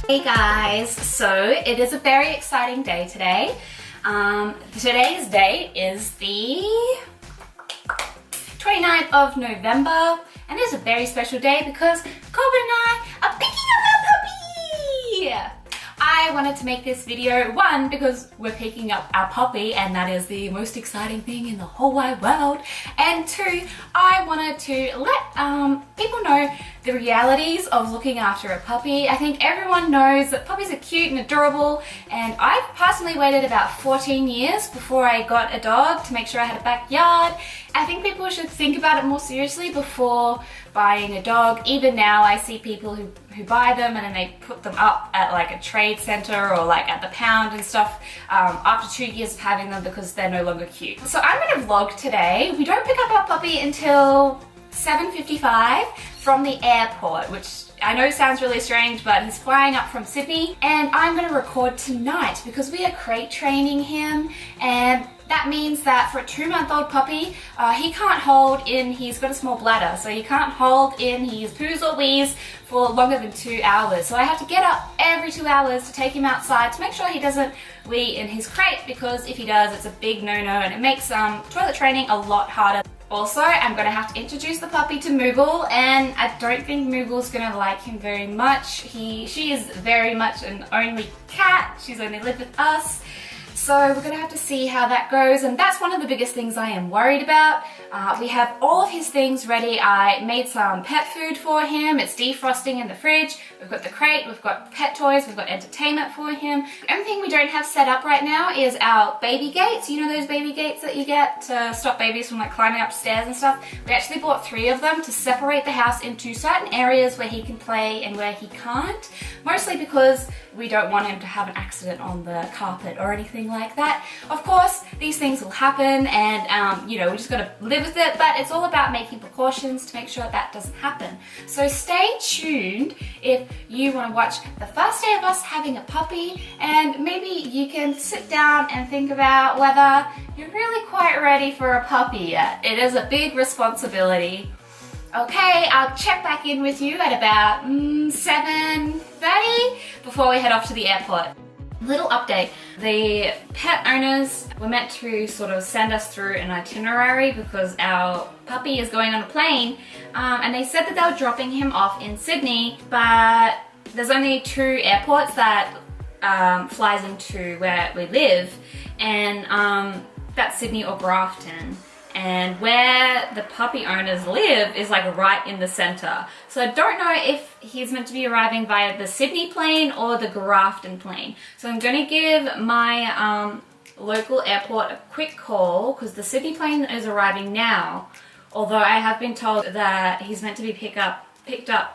Hey guys, so it is a very exciting day today. Today's date is the 29th of November, and it's a very special day because Corbin and I are picking up our puppy! I wanted to make this video, one, because we're picking up our puppy and that is the most exciting thing in the whole wide world, and two, I wanted to let people know the realities of looking after a puppy. I think everyone knows that puppies are cute and adorable, and I've personally waited about 14 years before I got a dog to make sure I had a backyard. I think people should think about it more seriously before buying a dog. Even now I see people who buy them and then they put them up at like a trade center or like at the pound and stuff after 2 years of having them because they're no longer cute. So I'm going to vlog today. We don't pick up our puppy until 7:55 from the airport, which I know sounds really strange, but he's flying up from Sydney, and I'm going to record tonight because we are crate training him, and that means that for a 2-month-old puppy, he can't hold in, he's got a small bladder, so he can't hold in his poos or wees for longer than 2 hours. So I have to get up every 2 hours to take him outside to make sure he doesn't wee in his crate, because if he does, it's a big no-no and it makes toilet training a lot harder. Also, I'm going to have to introduce the puppy to Moogle, and I don't think Moogle's going to like him very much. She is very much an only cat. She's only lived with us. So we're going to have to see how that goes, and that's one of the biggest things I am worried about. We have all of his things ready. I made some pet food for him. It's defrosting in the fridge. We've got the crate, we've got pet toys, we've got entertainment for him. The only thing we don't have set up right now is our baby gates. You know those baby gates that you get to stop babies from like climbing up stairs and stuff? We actually bought 3 of them to separate the house into certain areas where he can play and where he can't. Mostly because we don't want him to have an accident on the carpet or anything like that. Of course, these things will happen, and you know, we just gotta live with it, but it's all about making precautions to make sure that doesn't happen. So stay tuned if you want to watch the first day of us having a puppy, and maybe you can sit down and think about whether you're really quite ready for a puppy yet. It is a big responsibility. Okay, I'll check back in with you at about 7:30 before we head off to the airport. Little update, the pet owners were meant to sort of send us through an itinerary because our puppy is going on a plane, and they said that they were dropping him off in Sydney, but there's only 2 airports that flies into where we live, and that's Sydney or Grafton. And where the puppy owners live is like right in the center. So I don't know if he's meant to be arriving via the Sydney plane or the Grafton plane. So I'm going to give my local airport a quick call because the Sydney plane is arriving now. Although I have been told that he's meant to be picked up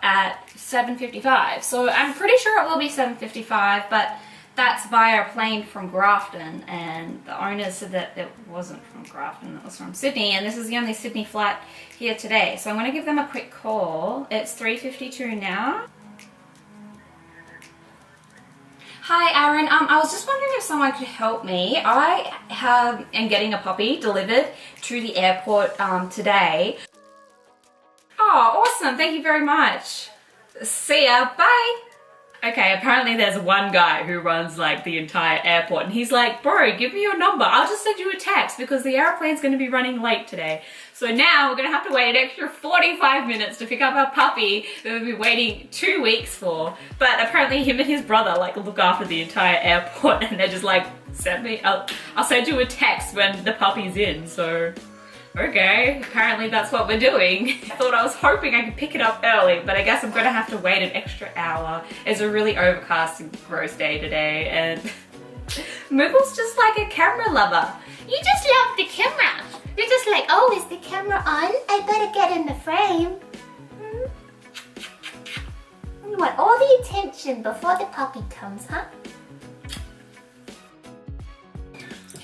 at 7:55. So I'm pretty sure it will be 7:55, but that's via a plane from Grafton, and the owners said that it wasn't from Grafton, it was from Sydney, and this is the only Sydney flight here today. So I'm going to give them a quick call. It's 3:52 now. Hi Aaron, I was just wondering if someone could help me. I am getting a puppy delivered to the airport today. Oh, awesome, thank you very much. See ya, bye. Okay, apparently there's one guy who runs like the entire airport, and he's like, bro, give me your number. I'll just send you a text because the airplane's going to be running late today. So now we're going to have to wait an extra 45 minutes to pick up our puppy that we've been waiting 2 weeks for. But apparently him and his brother like look after the entire airport, and they're just like, I'll send you a text when the puppy's in. So okay, apparently that's what we're doing. I was hoping I could pick it up early, but I guess I'm gonna have to wait an extra hour. It's a really overcast and gross day today, and Moogle's just like a camera lover. You just love the camera. You're just like, oh, is the camera on? I better get in the frame. You want all the attention before the puppy comes, huh?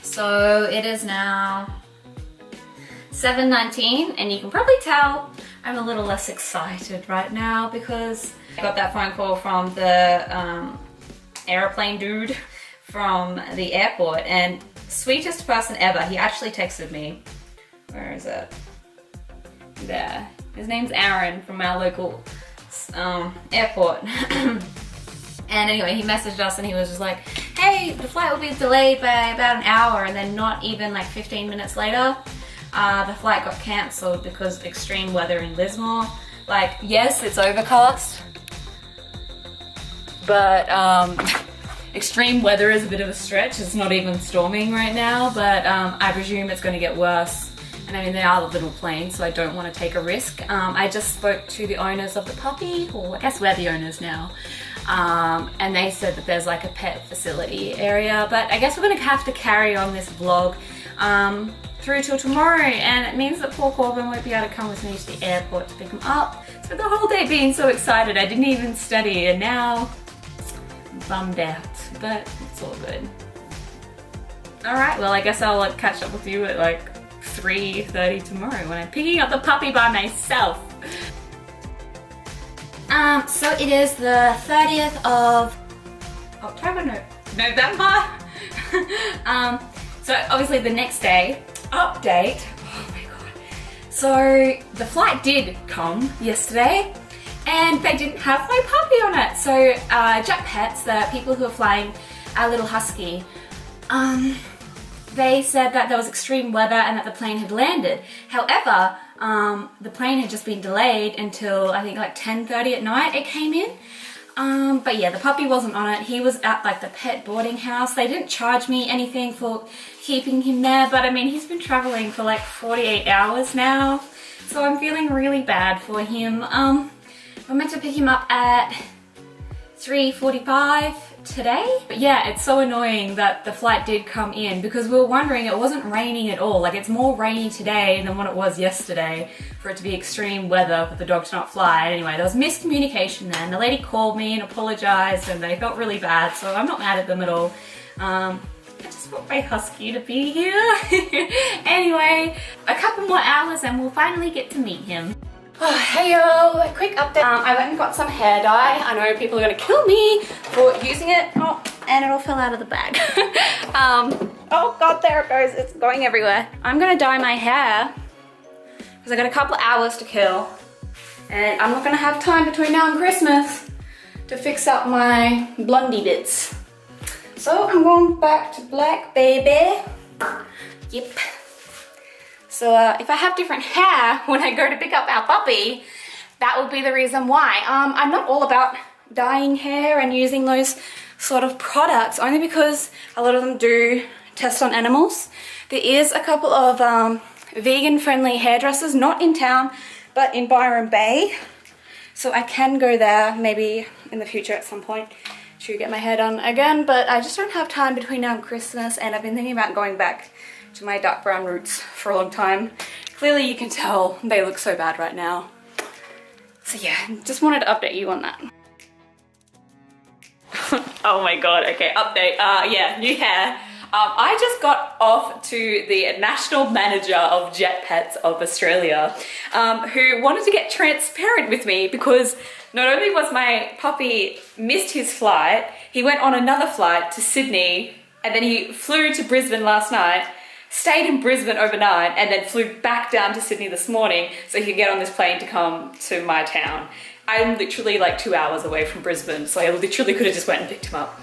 So it is now 7:19, and you can probably tell I'm a little less excited right now because I got that phone call from the airplane dude from the airport, and sweetest person ever. He actually texted me. Where is it? There. His name's Aaron from our local airport. And anyway, he messaged us and he was just like, hey, the flight will be delayed by about an hour, and then not even like 15 minutes later, the flight got cancelled because of extreme weather in Lismore. Like, yes, it's overcast, but extreme weather is a bit of a stretch. It's not even storming right now, but I presume it's going to get worse. And I mean, they are little planes, so I don't want to take a risk. I just spoke to the owners of the puppy, or I guess we're the owners now. And they said that there's like a pet facility area, but I guess we're going to have to carry on this vlog through till tomorrow, and it means that poor Corbin won't be able to come with me to the airport to pick him up. So the whole day being so excited, I didn't even study, and now I'm bummed out, but it's all good. Alright, well I guess I'll like catch up with you at like 3:30 tomorrow when I'm picking up the puppy by myself. So it is the 30th of October, no, November. So obviously the next day, update, oh my god. So the flight did come yesterday and they didn't have my puppy on it. So Jet Pets, the people who are flying our little husky, they said that there was extreme weather and that the plane had landed. However, the plane had just been delayed until I think like 10:30 at night it came in. But yeah, the puppy wasn't on it. He was at like the pet boarding house. They didn't charge me anything for keeping him there, but I mean, he's been traveling for like 48 hours now. So I'm feeling really bad for him. We're meant to pick him up at 3:45 today. But yeah, it's so annoying that the flight did come in because we were wondering, it wasn't raining at all. Like, it's more rainy today than what it was yesterday for it to be extreme weather for the dog to not fly. And anyway, there was miscommunication there, and the lady called me and apologized and they felt really bad, so I'm not mad at them at all. I just want my husky to be here. Anyway, a couple more hours and we'll finally get to meet him. Oh, hey y'all, a quick update. I went and got some hair dye. I know people are gonna kill me for using it. Oh, and it all fell out of the bag. Oh god, there it goes. It's going everywhere. I'm gonna dye my hair because I got a couple of hours to kill. And I'm not gonna have time between now and Christmas to fix up my blondie bits. So I'm going back to black, baby. Yep. So if I have different hair when I go to pick up our puppy, that will be the reason why. I'm not all about dyeing hair and using those sort of products, only because a lot of them do test on animals. There is a couple of vegan-friendly hairdressers, not in town, but in Byron Bay. So I can go there maybe in the future at some point to get my hair done again, but I just don't have time between now and Christmas, and I've been thinking about going back to my dark brown roots for a long time. Clearly you can tell they look so bad right now. So yeah, just wanted to update you on that. Oh my god, okay, update. Yeah, new hair. I just got off to the national manager of Jet Pets of Australia, who wanted to get transparent with me because not only was my puppy missed his flight, he went on another flight to Sydney, and then he flew to Brisbane last night, stayed in Brisbane overnight, and then flew back down to Sydney this morning so he could get on this plane to come to my town. I'm literally like 2 hours away from Brisbane, so I literally could have just went and picked him up.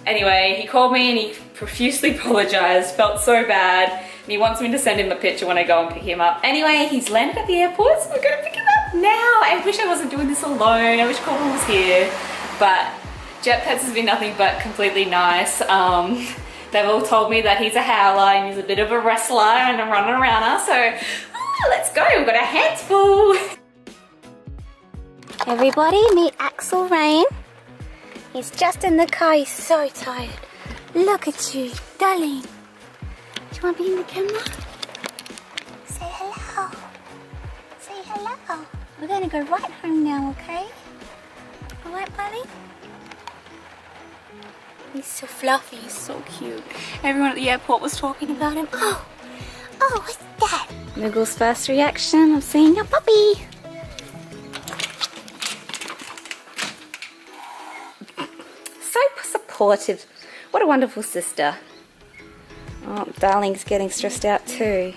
Anyway, he called me and he profusely apologized, felt so bad, and he wants me to send him a picture when I go and pick him up. Anyway, he's landed at the airport, so we're gonna pick him up now. I wish I wasn't doing this alone. I wish Corbin was here, but Jet Pets has been nothing but completely nice. They've all told me that he's a howler and he's a bit of a wrestler and a running around us, so let's go, we've got our hands full. Everybody, meet Axel Rain. He's just in the car, he's so tired. Look at you, darling. Do you want to be in the camera? Say hello. Say hello. We're going to go right home now, okay? Alright, buddy? He's so fluffy, he's so cute. Everyone at the airport was talking about him. Oh, what's that? Moogle's first reaction of seeing a puppy. So supportive. What a wonderful sister. Oh, darling's getting stressed out too.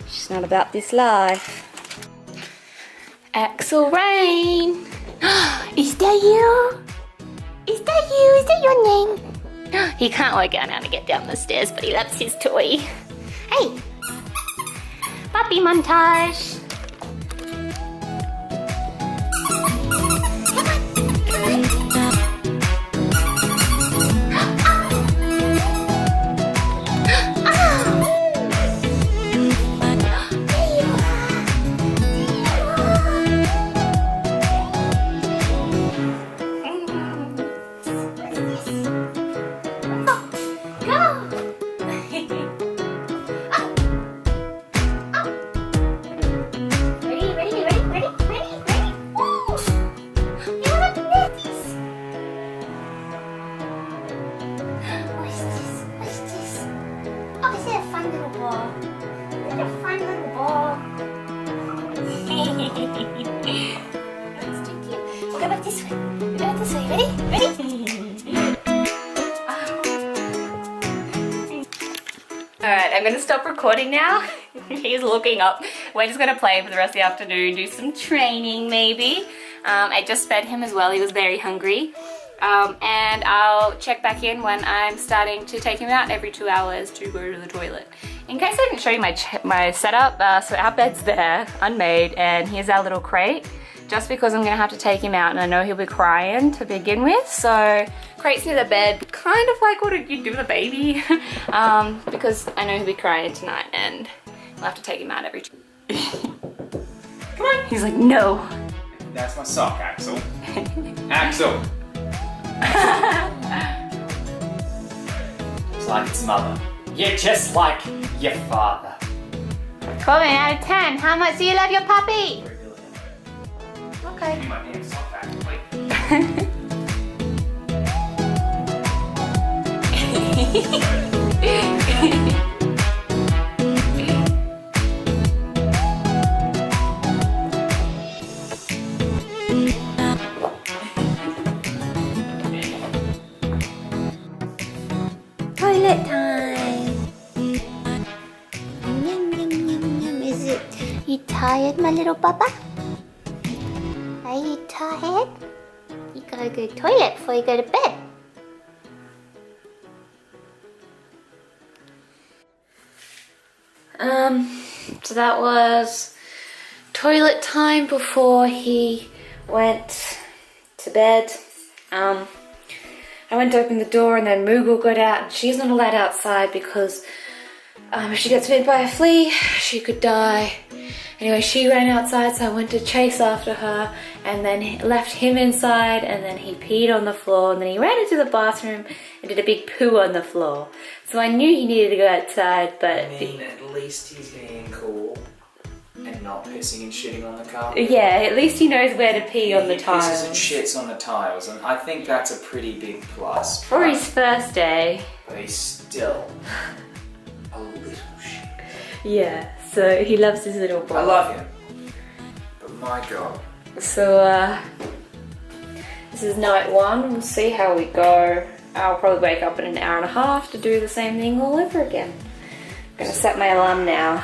She's not about this life. Axel Rain. Is that you? Is that you? Is that your name? He can't work out how to get down the stairs, but he loves his toy. Hey! Puppy montage! Alright, I'm going to stop recording now. He's looking up. We're just going to play for the rest of the afternoon, do some training maybe. I just fed him as well, he was very hungry. And I'll check back in when I'm starting to take him out every 2 hours to go to the toilet. In case I didn't show you my setup, so our bed's there, unmade, and here's our little crate. Just because I'm going to have to take him out and I know he'll be crying to begin with, so crate's near the bed, kind of like what you do with a baby, because I know he'll be crying tonight and we'll have to take him out every Come on! He's like, no! That's my sock, Axel. Axel! It's like its mother. You're just like your father. Corbin, out of 10, how much do you love your puppy? Okay. You might need a sock back, wait. Toilet time. Yum, yum, yum, yum. Is it? You tired, my little baba? Are you tired? You gotta go to the toilet before you go to bed. So that was toilet time before he went to bed. I went to open the door and then Moogle got out, and she's not allowed outside because if she gets bit by a flea, she could die. Anyway, she ran outside, so I went to chase after her and then left him inside, and then he peed on the floor, and then he ran into the bathroom and did a big poo on the floor. So I knew he needed to go outside, but... I mean, at least he's being cool and not pissing and shitting on the carpet. Yeah, at least he knows where to pee on the He tiles. pisses and shits on the tiles, and I think that's a pretty big plus. For his first day. But he's still a little shit. Yeah, so he loves his little boy. I love him, but my God. So, this is night one. We'll see how we go. I'll probably wake up in an hour and a half to do the same thing all over again. I'm gonna set my alarm now.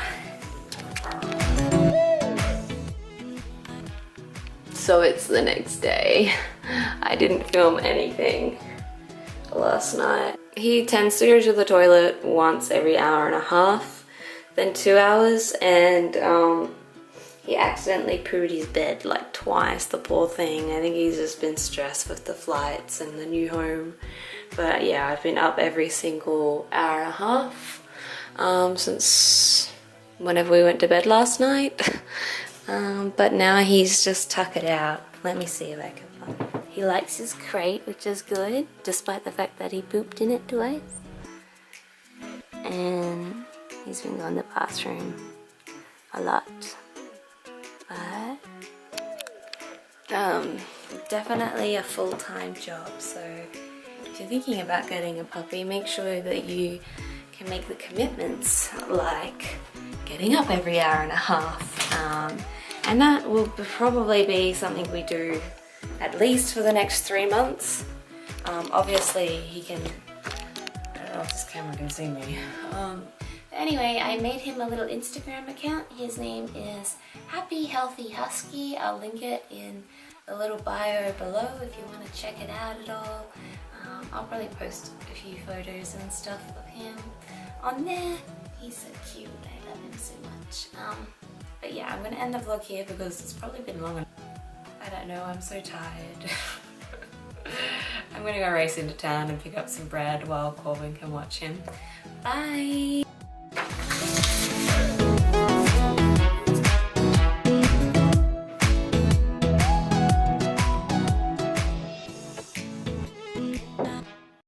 So it's the next day. I didn't film anything last night. He tends to go to the toilet once every hour and a half, then 2 hours, and he accidentally pooed his bed like twice, the poor thing. I think he's just been stressed with the flights and the new home. But yeah, I've been up every single hour and a half since whenever we went to bed last night. But now he's just tuck it out. Let me see if I can find it. He likes his crate, which is good, despite the fact that he pooped in it twice. And he's been going to the bathroom a lot. But definitely a full-time job, so if you're thinking about getting a puppy, make sure that you can make the commitments, like getting up every hour and a half, and that will probably be something we do at least for the next 3 months. Obviously he can, I don't know if this camera can see me, But anyway, I made him a little Instagram account. His name is Happy Healthy Husky. I'll link it in the little bio below if you want to check it out at all. I'll probably post a few photos and stuff of him on there. He's so cute, I love him so much. But yeah, I'm gonna end the vlog here because it's probably been long enough. I don't know, I'm so tired. I'm gonna go race into town and pick up some bread while Corbin can watch him. Bye!